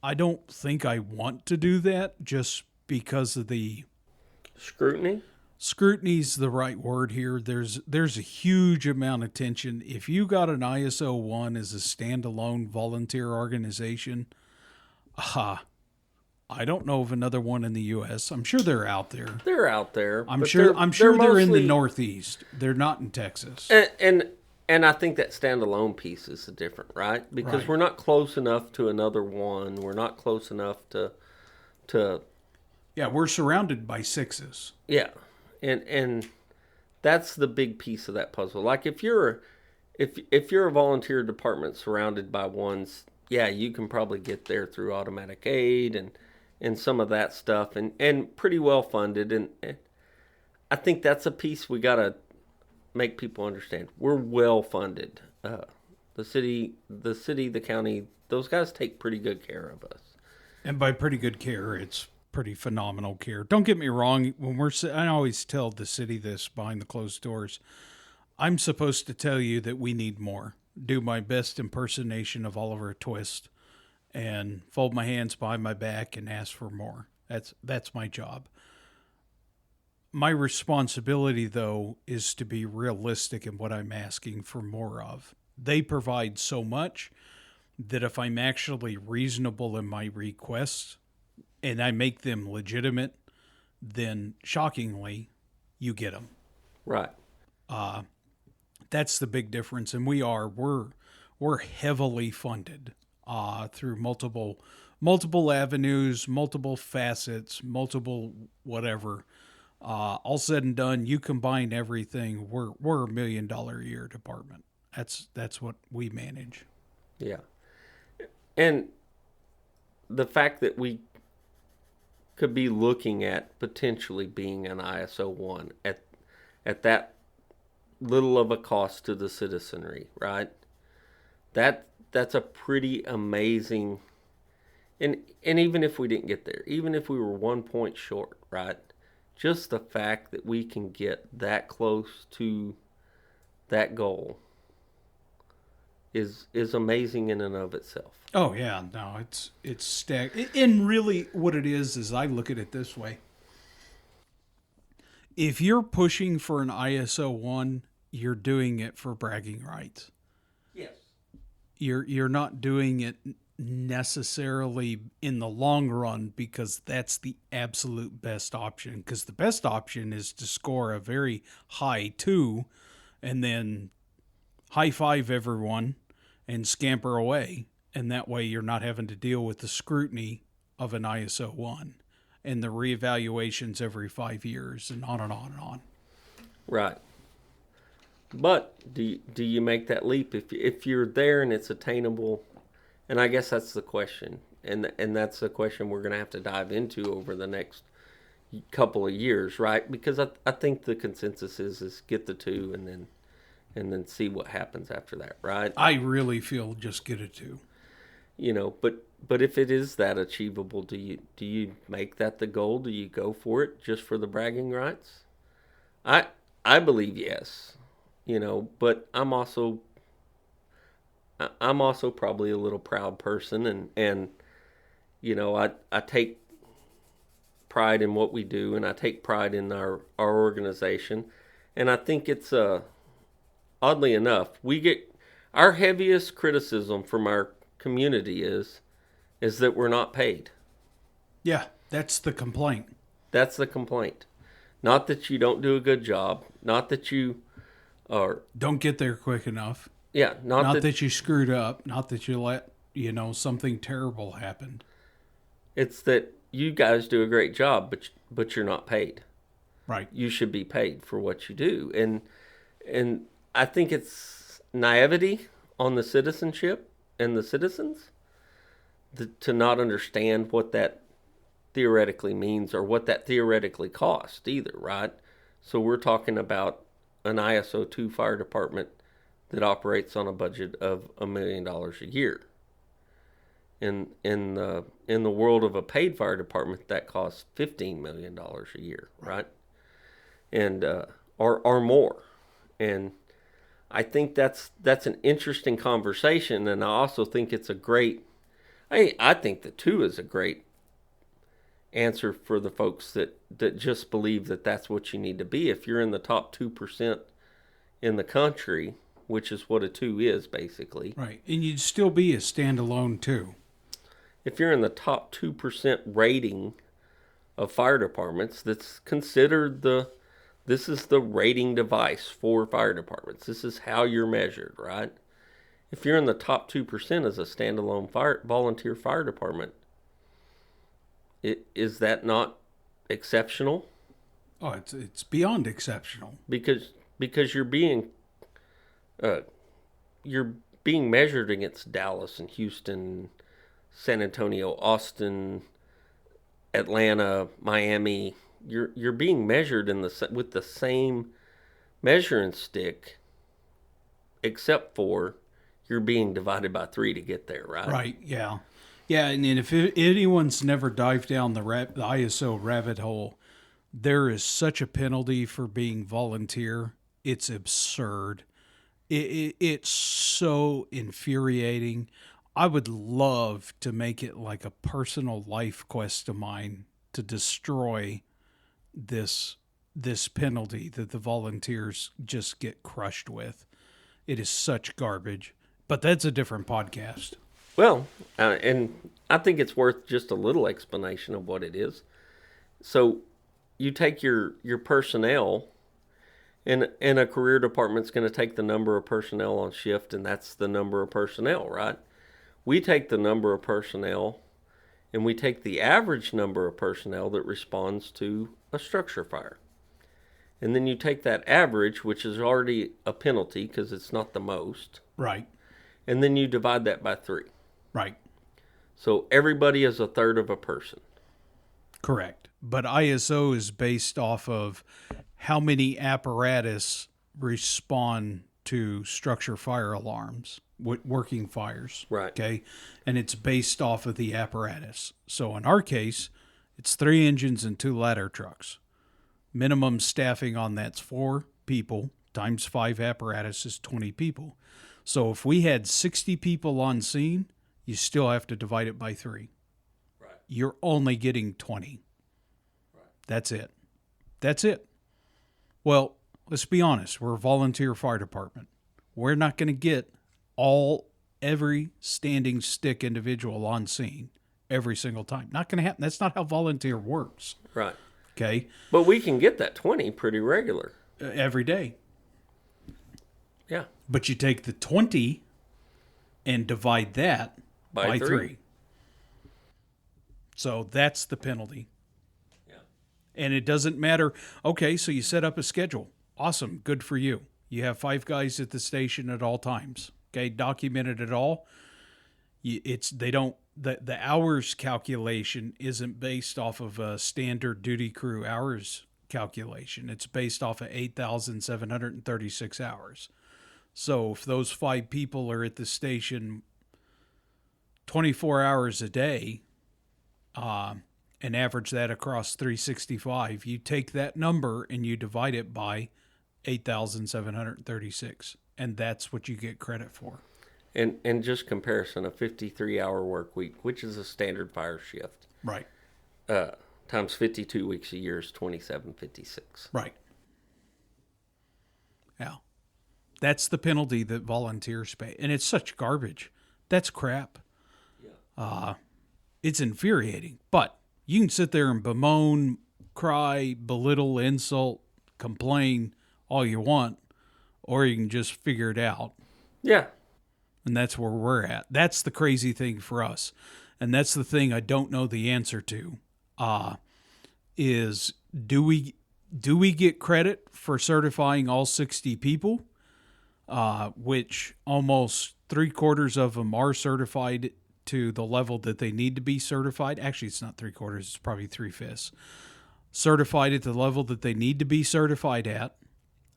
I don't think I want to do that just because of the Scrutiny? scrutiny's the right word here. There's a huge amount of tension. If you got an ISO 1 as a standalone volunteer organization, I don't know of another one in the US. I'm sure they're out there. They're out there. I'm but sure they're in the mostly, Northeast. They're not in Texas. and I think that standalone piece is different, right? Because Right. we're not close enough to another one. We're not close enough to Yeah, we're surrounded by 6s. yeah. And that's the big piece of that puzzle. Like if you're a volunteer department surrounded by ones, yeah, you can probably get there through automatic aid and some of that stuff and pretty well funded and I think that's a piece we got to make people understand. We're well funded. The city, the county, those guys take pretty good care of us. And by pretty good care, it's pretty phenomenal care. Don't get me wrong. I always tell the city this behind the closed doors. I'm supposed to tell you that we need more. Do my best impersonation of Oliver Twist, and fold my hands behind my back and ask for more. That's my job. My responsibility, though, is to be realistic in what I'm asking for more of. They provide so much that if I'm actually reasonable in my requests and I make them legitimate, then shockingly, you get them. Right. That's the big difference, and we're heavily funded through multiple avenues, multiple facets, multiple whatever. All said and done, you combine everything, we're $1 million a year department. That's what we manage. Yeah. And the fact that we could be looking at potentially being an ISO 1 at that little of a cost to the citizenry, right? That's a pretty amazing, and even if we didn't get there, even if we were 1 point short, right? Just the fact that we can get that close to that goal is amazing in and of itself. Oh yeah, no, it's stacked. And really, what it is I look at it this way: if you're pushing for an ISO 1, you're doing it for bragging rights. Yes. You're not doing it necessarily in the long run because that's the absolute best option. Because the best option is to score a very high 2 and then high five everyone and scamper away. And that way you're not having to deal with the scrutiny of an ISO 1 and the reevaluations every 5 years and on and on and on. Right. But do you make that leap if you're there and it's attainable? And I guess that's the question, and that's the question we're going to have to dive into over the next couple of years, right? Because I think the consensus is get the 2 and then see what happens after that, right? I really feel just get a 2. You know, but if it is that achievable, do you make that the goal? Do you go for it just for the bragging rights? I believe yes. You know, but I'm also probably a little proud person and you know, I take pride in what we do, and I take pride in our organization. And I think it's oddly enough, we get our heaviest criticism from our community is that we're not paid. Yeah, that's the complaint. That's the complaint. Not that you don't do a good job, not that you are Don't get there quick enough. yeah, not Not that that you screwed up. Not that you let, something terrible happen. it's that you guys do a great job, but you're not paid. Right. You should be paid for what you do. And I think it's naivety on the citizenship and the citizens to not understand what that theoretically means or what that theoretically costs either, right? So we're talking about an ISO 2 fire department that operates on a budget of $1 million a year. In the world of a paid fire department, that costs $15 million a year, right? And or more. And I think that's an interesting conversation, and I also think it's a great. I think the 2 is a great answer for the folks that just believe that that's what you need to be. If you're in the top 2% in the country, which is what a 2 is basically. Right. And you'd still be a standalone too. If you're in the top 2% rating of fire departments, that's considered this is the rating device for fire departments. This is how you're measured, right? If you're in the top 2% as a standalone volunteer fire department, is that not exceptional? Oh, it's beyond exceptional. Because you're being measured against Dallas and Houston, San Antonio, Austin, Atlanta, Miami. You're being measured with the same measuring stick, except for you're being divided by 3 to get there, right? Right. Yeah. Yeah. And if anyone's never dived down the ISO rabbit hole, there is such a penalty for being volunteer. It's absurd. It's so infuriating. I would love to make it like a personal life quest of mine to destroy this penalty that the volunteers just get crushed with. It is such garbage. But that's a different podcast. Well, and I think it's worth just a little explanation of what it is. So you take your personnel, and a career department's going to take the number of personnel on shift, and that's the number of personnel, right? We take the number of personnel, and we take the average number of personnel that responds to a structure fire. And then you take that average, which is already a penalty because it's not the most. Right. And then you divide that by 3. Right. So everybody is a third of a person. Correct. But ISO is based off of how many apparatus respond to structure fire alarms, working fires. Right. Okay. And it's based off of the apparatus. So in our case, it's 3 engines and 2 ladder trucks. Minimum staffing on that's 4 people times 5 apparatus is 20 people. So if we had 60 people on scene, you still have to divide it by 3. Right. You're only getting 20. Right. That's it. That's it. Well, let's be honest. We're a volunteer fire department. We're not going to get every standing stick individual on scene every single time. Not going to happen. That's not how volunteer works. Right. Okay. But we can get that 20 pretty regular. Every day. Yeah. But you take the 20 and divide that by 3. So that's the penalty. Yeah. And it doesn't matter. Okay, so you set up a schedule. Awesome. Good for you. You have 5 guys at the station at all times. Okay, documented it all. The hours calculation isn't based off of a standard duty crew hours calculation. It's based off of 8,736 hours. So if those 5 people are at the station 24 hours a day, and average that across 365, you take that number and you divide it by 8,736, and that's what you get credit for. And just comparison, a 53-hour work week, which is a standard fire shift, Right. times 52 weeks a year is 2756. Right. Yeah. That's the penalty that volunteers pay. And it's such garbage. That's crap. It's infuriating. But you can sit there and bemoan, cry, belittle, insult, complain all you want, or you can just figure it out. Yeah. And that's where we're at. That's the crazy thing for us. And that's the thing I don't know the answer to. Is do we get credit for certifying all 60 people? Which almost 3/4 of them are certified to the level that they need to be certified. Actually, it's not 3/4; it's probably 3/5. Certified at the level that they need to be certified at.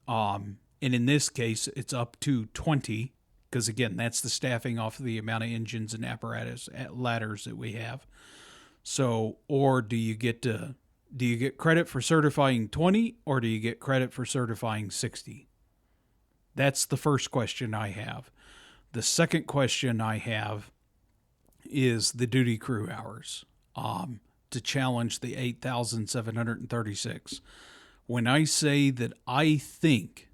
And in this case, it's up to 20, because again, that's the staffing off of the amount of engines and apparatus ladders that we have. So, or do you get credit for certifying 20, or do you get credit for certifying 60? That's the first question I have. The second question I have is the duty crew hours, to challenge the 8,736. When I say that I think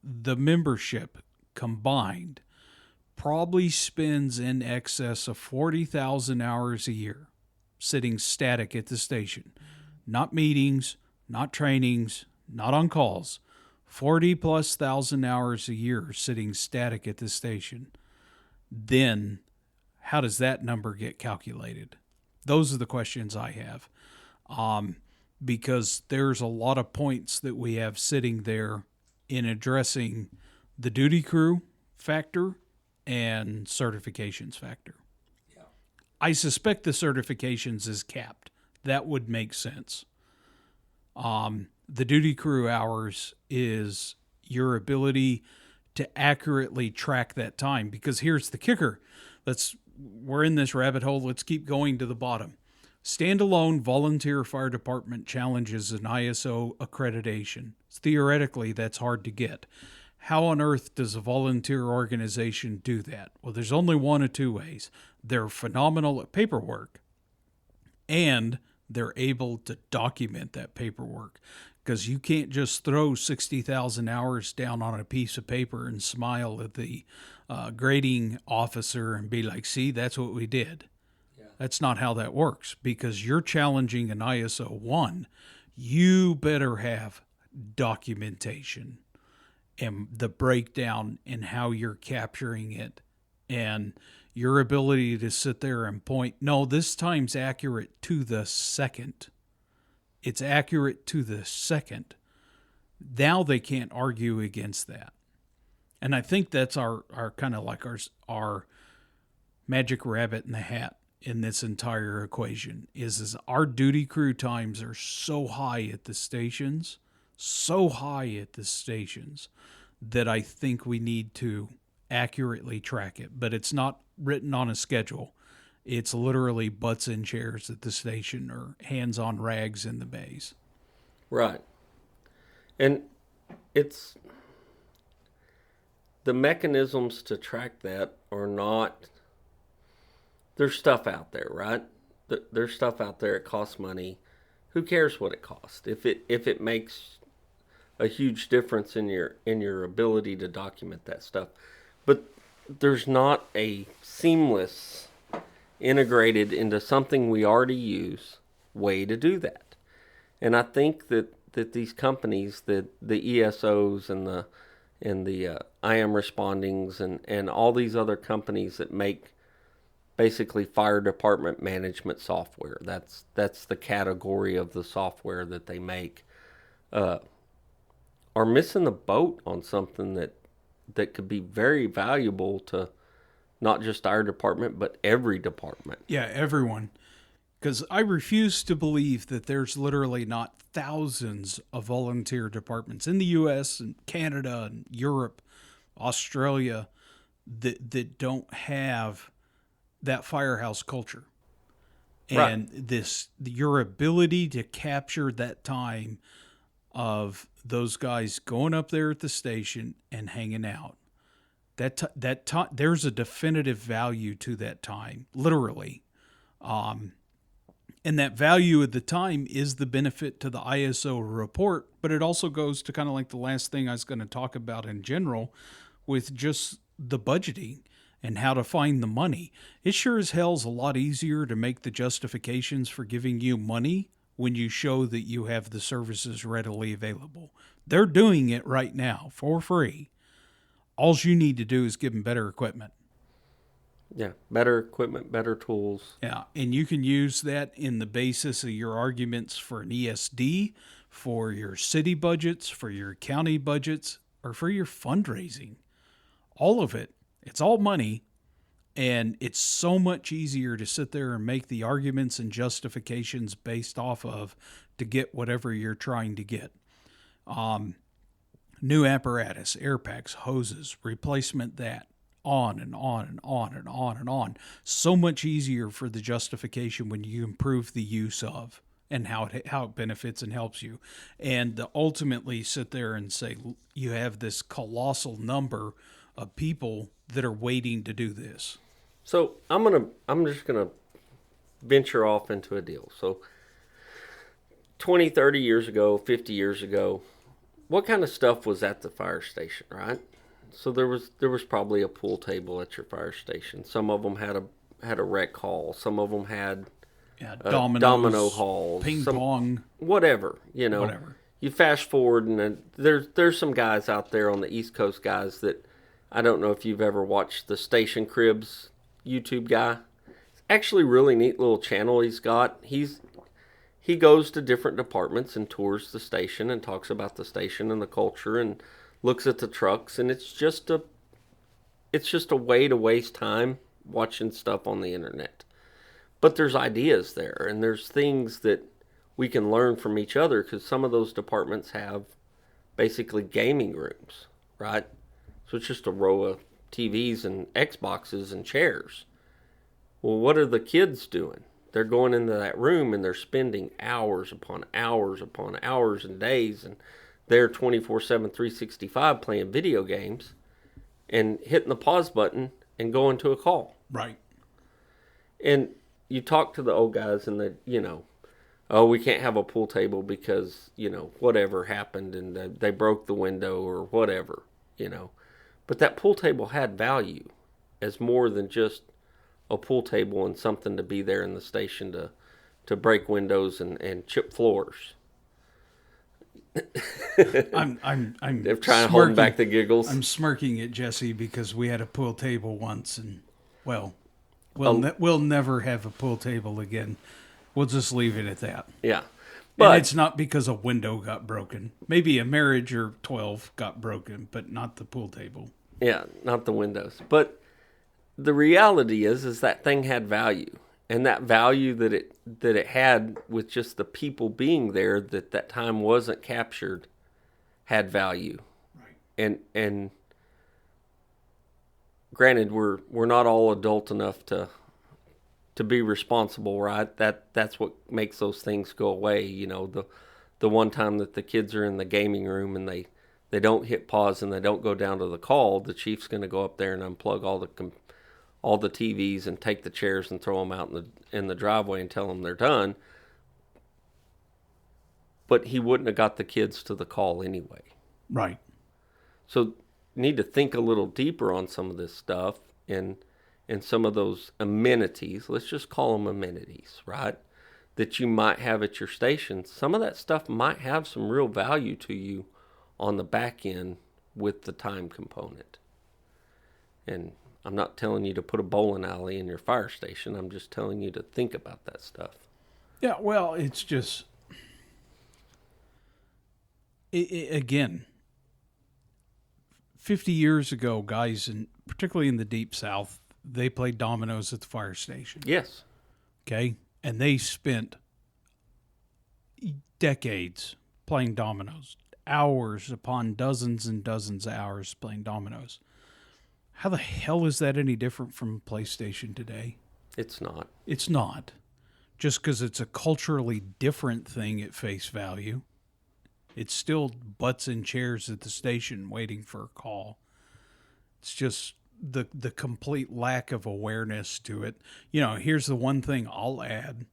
the membership combined probably spends in excess of 40,000 hours a year sitting static at the station. Not meetings, not trainings, not on calls. 40,000+ hours a year sitting static at the station. Then how does that number get calculated? Those are the questions I have. Because there's a lot of points that we have sitting there in addressing the duty crew factor and certifications factor. Yeah. I suspect the certifications is capped. That would make sense. The duty crew hours is your ability to accurately track that time. Because here's the kicker. We're in this rabbit hole. Let's keep going to the bottom. Standalone volunteer fire department challenges an ISO accreditation. Theoretically, that's hard to get. How on earth does a volunteer organization do that? Well, there's only one of two ways. They're phenomenal at paperwork, and they're able to document that paperwork, because you can't just throw 60,000 hours down on a piece of paper and smile at the grading officer and be like, see, that's what we did. Yeah. That's not how that works, because you're challenging an ISO 1. You better have documentation and the breakdown in how you're capturing it, and your ability to sit there and point, no, this time's accurate to the second. It's accurate to the second. Now they can't argue against that. And I think that's our kind of like our magic rabbit in the hat in this entire equation is our duty crew times are so high at the stations, that I think we need to accurately track it. But it's not written on a schedule. It's literally butts in chairs at the station or hands on rags in the bays. Right. And it's the mechanisms to track that are not, there's stuff out there, right? There's stuff out there. It costs money. Who cares what it costs? If it makes a huge difference in your ability to document that stuff. But there's not a seamless, integrated into something we already use way to do that. And I think that these companies, the ESOs and the IM Respondings and all these other companies that make basically fire department management software, that's the category of the software that they make, are missing the boat on something that could be very valuable to not just our department, but every department. Yeah, everyone. Because I refuse to believe that there's literally not thousands of volunteer departments in the U.S. and Canada and Europe, Australia, that don't have that firehouse culture. And right. Your ability to capture that time of those guys going up there at the station and hanging out. There's a definitive value to that time, literally. And that value at the time is the benefit to the ISO report, but it also goes to kind of like the last thing I was going to talk about in general with just the budgeting and how to find the money. It sure as hell's a lot easier to make the justifications for giving you money when you show that you have the services readily available. They're doing it right now for free. All you need to do is give them better equipment. Yeah, better equipment, better tools. Yeah, and you can use that in the basis of your arguments for an ESD, for your city budgets, for your county budgets, or for your fundraising. All of it. It's all money, and it's so much easier to sit there and make the arguments and justifications based off of to get whatever you're trying to get. New apparatus, air packs, hoses, replacement that, on and on and on and on and on. So much easier for the justification when you improve the use of and how it benefits and helps you. And to ultimately sit there and say you have this colossal number of people that are waiting to do this. So I'm just gonna venture off into a deal. So 20, 30 years ago, 50 years ago, what kind of stuff was at the fire station, right? So there was probably a pool table at your fire station. Some of them had a rec hall. Some of them had domino halls, ping pong, whatever. Whatever. You fast forward, and there's some guys out there on the East Coast, guys, that I don't know if you've ever watched the Station Cribs YouTube guy. It's actually a really neat little channel he's got. He goes to different departments and tours the station and talks about the station and the culture and looks at the trucks, and it's just a way to waste time watching stuff on the internet. But there's ideas there, and there's things that we can learn from each other, because some of those departments have basically gaming rooms, right? So it's just a row of TVs and Xboxes and chairs. Well, what are the kids doing? They're going into that room and they're spending hours upon hours upon hours and days, and they're 24/7, 365 playing video games and hitting the pause button and going to a call. Right. And you talk to the old guys and oh, we can't have a pool table because, whatever happened and they broke the window or whatever, But that pool table had value as more than just a pool table and something to be there in the station to break windows and chip floors. I'm They're trying to hold back the giggles. I'm smirking at Jesse because we had a pool table once, and we'll never have a pool table again. We'll just leave it at that. Yeah, but it's not because a window got broken. Maybe a marriage or 12 got broken, but not the pool table. Yeah, not the windows. But the reality is that thing had value. And that value that it had with just the people being there, that time wasn't captured, had value. Right. And granted, we're not all adult enough to be responsible, right? That's what makes those things go away. The one time that the kids are in the gaming room and they don't hit pause and they don't go down to the call, the chief's going to go up there and unplug all the TVs and take the chairs and throw them out in the driveway and tell them they're done. But he wouldn't have got the kids to the call anyway. Right. So you need to think a little deeper on some of this stuff and some of those amenities. Let's just call them amenities, right? That you might have at your station. Some of that stuff might have some real value to you on the back end with the time component. And I'm not telling you to put a bowling alley in your fire station. I'm just telling you to think about that stuff. Yeah, well, it's just... again, 50 years ago, guys, and particularly in the Deep South, they played dominoes at the fire station. Yes. Okay? And they spent decades playing dominoes. Hours upon dozens and dozens of hours playing dominoes. How the hell is that any different from PlayStation today? It's not. It's not. Just because it's a culturally different thing at face value. It's still butts in chairs at the station waiting for a call. It's just the complete lack of awareness to it. Here's the one thing I'll add.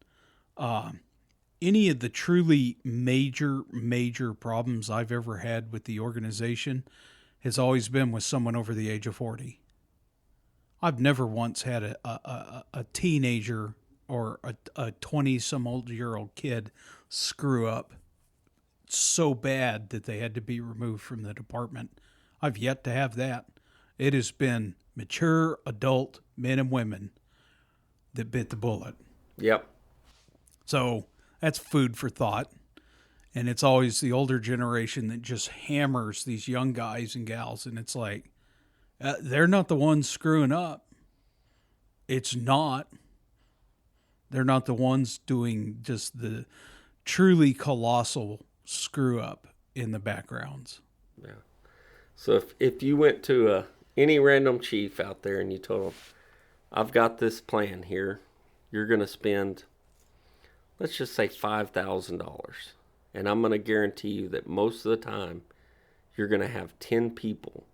Any of the truly major problems I've ever had with the organization has always been with someone over the age of 40. I've never once had a teenager or a 20-some-old-year-old kid screw up so bad that they had to be removed from the department. I've yet to have that. It has been mature adult men and women that bit the bullet. Yep. So that's food for thought. And it's always the older generation that just hammers these young guys and gals. And it's like, they're not the ones screwing up. It's not. They're not the ones doing just the truly colossal screw up in the backgrounds. Yeah. So if you went to any random chief out there and you told them, I've got this plan here, you're going to spend, let's just say $5,000. And I'm going to guarantee you that most of the time you're going to have 10 people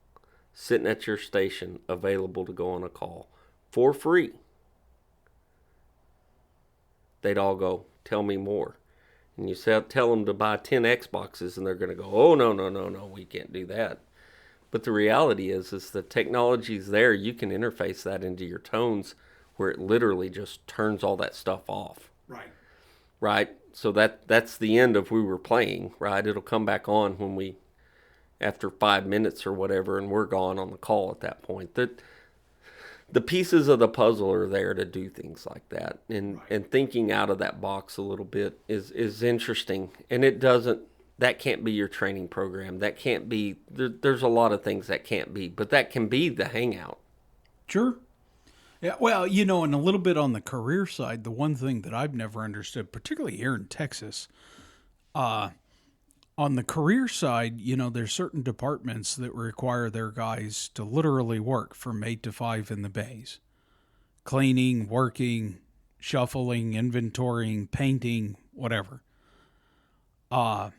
sitting at your station available to go on a call for free. They'd all go, tell me more. And you tell them to buy 10 Xboxes and they're going to go, oh, no, we can't do that. But the reality is the technology's there. You can interface that into your tones where it literally just turns all that stuff off. Right? So that's the end of we were playing, right? It'll come back on when we, after 5 minutes or whatever, and we're gone on the call at that point. The pieces of the puzzle are there to do things like that. And thinking out of that box a little bit is interesting. And that can't be your training program. That can't be, there's a lot of things that can't be, but that can be the hangout. Sure. Yeah, well, and a little bit on the career side, the one thing that I've never understood, particularly here in Texas, on the career side, there's certain departments that require their guys to literally work from 8 to 5 in the bays. Cleaning, working, shuffling, inventorying, painting, whatever. Firefighting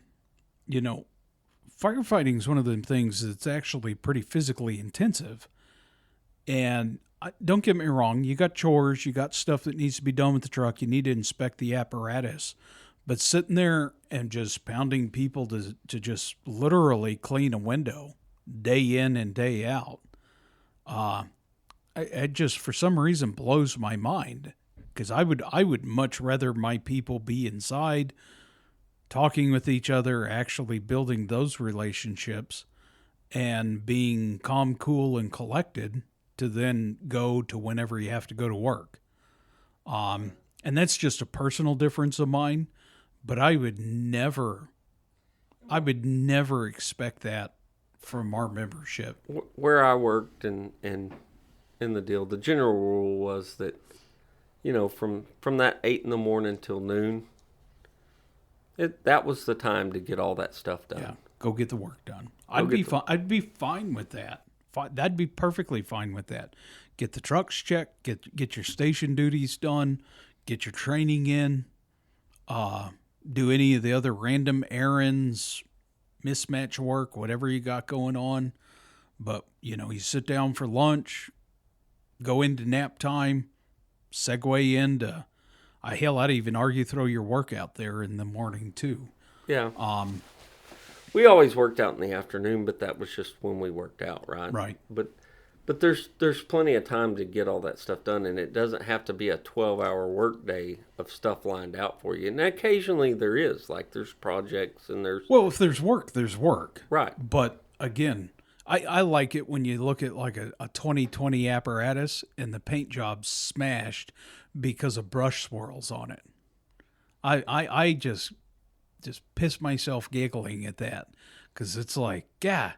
is one of the things that's actually pretty physically intensive. And don't get me wrong, you got chores, you got stuff that needs to be done with the truck, you need to inspect the apparatus. But sitting there and just pounding people to just literally clean a window day in and day out, it just for some reason blows my mind. Because I would much rather my people be inside, talking with each other, actually building those relationships, and being calm, cool, and collected to then go to whenever you have to go to work. And that's just a personal difference of mine. But I would never expect that from our membership. Where I worked and in the deal, the general rule was that, from that 8 in the morning till noon, that was the time to get all that stuff done. Yeah, go get the work done. I'd be fine with that. That'd be perfectly fine with that. Get the trucks checked. Get your station duties done. Get your training in. Do any of the other random errands, mismatch work, whatever you got going on. But, you sit down for lunch, go into nap time, segue into, I'd even argue throw your work out there in the morning too. Yeah. We always worked out in the afternoon, but that was just when we worked out, right? Right. But there's plenty of time to get all that stuff done, and it doesn't have to be a 12-hour work day of stuff lined out for you. And occasionally there is, like there's projects and there's... Well, if there's work, there's work. Right. But again, I like it when you look at like a 2020 apparatus and the paint job's smashed because of brush swirls on it. I just piss myself giggling at that because it's like, yeah.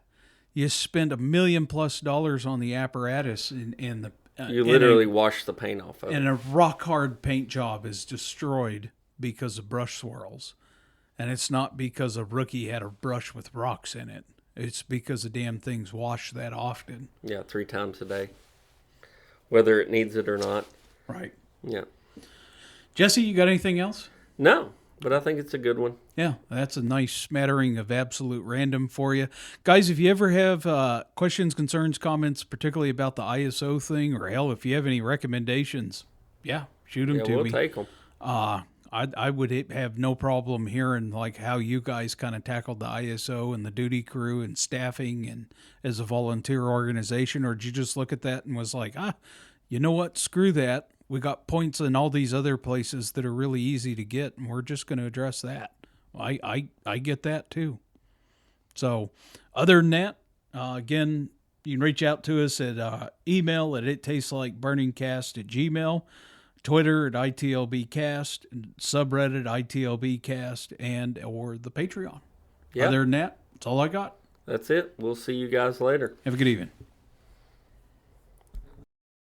You spend $1 million+ on the apparatus and the you literally wash the paint off of it. And a rock hard paint job is destroyed because of brush swirls. And it's not because a rookie had a brush with rocks in it. It's because the damn thing's washed that often. Yeah, 3 times a day. Whether it needs it or not. Right. Yeah. Jesse, you got anything else? No. But I think it's a good one. Yeah, that's a nice smattering of absolute random for you. Guys, if you ever have questions, concerns, comments, particularly about the ISO thing, or hell, if you have any recommendations, shoot them to me. We'll take them. I I would have no problem hearing like how you guys kind of tackled the ISO and the duty crew and staffing and as a volunteer organization, or did you just look at that and was like, you know what, screw that. We got points in all these other places that are really easy to get, and we're just going to address that. I get that too. So, other than that, again, you can reach out to us at email at ittasteslikeburningcast@gmail.com, Twitter at ITLBcast, subreddit ITLBcast, and or the Patreon. Yeah. Other than that, that's all I got. That's it. We'll see you guys later. Have a good evening.